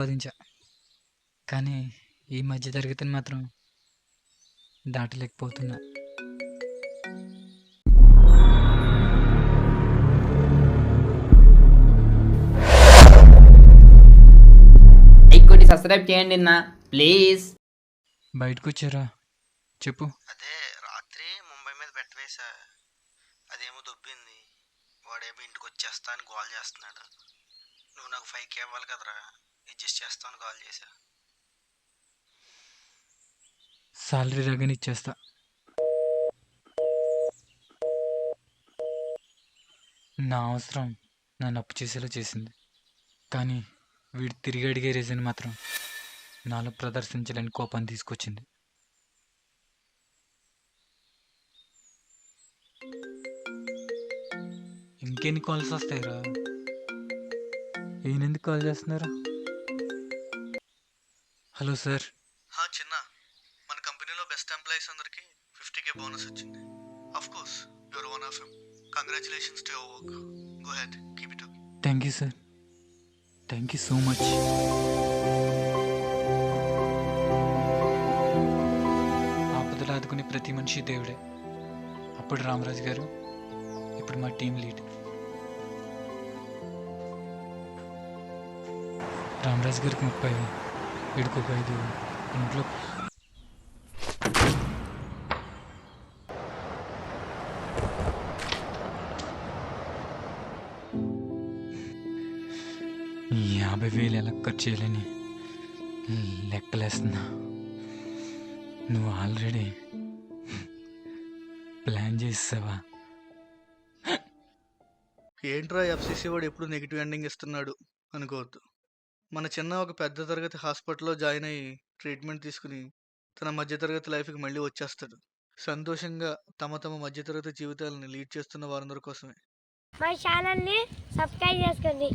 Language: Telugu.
సంపాదించా. కానీ ఈ మధ్య తరగతిని మాత్రం దాటలేకపోతున్నా. లైక్ కొట్టి సబ్స్క్రైబ్ చేయండి అన్న ప్లీజ్. బయటకొచ్చారా? చెప్పు. అదే రాత్రి ముంబై మీద బెట్ వేసా, అదేమో దొబ్బింది. వాడేమో ఇంటికి వచ్చేస్తా అని కాల్ చేస్తున్నాడు. నువ్వు నాకు 5K ఇవ్వాలి కదరా, అడ్జస్ట్ చేస్తాను కాల్ చేశా. సాలరీ రాగానే ఇచ్చేస్తా. నా అవసరం నన్ను అప్పు చేసేలా చేసింది. కానీ వీడు తిరిగి అడిగే రీజన్ మాత్రం నాలో ప్రదర్శించలేని కోపాన్ని తీసుకొచ్చింది. ఇంకెన్ని కాల్స్ వస్తాయిరా? ఈయనెందుకు కాల్ చేస్తున్నారు? Hello sir. చిన్న, మన కంపెనీలో బెస్ట్ ఎంప్లాయీస్ అందరికి 50K బోనస్ వచ్చింది. Of course your one of them. Congratulations to your work. Go head, keep it up. Thank you sir. Thank you so much. ఆపదలు ఆదుకునే ప్రతి మనిషి దేవుడే. అప్పుడు రామరాజు గారు, ఇప్పుడు మా టీం లీడ్. రామరాజు గారికి 30, వీడికి ఒక 5. ఇంట్లో ఈ 50,000 ఎలా ఖర్చు చేయాలని లెక్కలేస్తున్నా. నువ్వు ఆల్రెడీ ప్లాన్ చేసావా? ఏంట్రా FCC వాడు ఎప్పుడు నెగిటివ్ ఎండింగ్ ఇస్తున్నాడు అనుకోవద్దు. మన చిన్న ఒక పెద్ద తరగతి హాస్పిటల్లో జాయిన్ అయ్యి ట్రీట్మెంట్ తీసుకుని తన మధ్యతరగతి లైఫ్కి మళ్ళీ వచ్చేస్తాడు. సంతోషంగా తమ మధ్యతరగతి జీవితాలని లీడ్ చేస్తున్న వారందరి కోసమే. మా ఛానల్ని సబ్స్క్రైబ్ చేసుకోండి.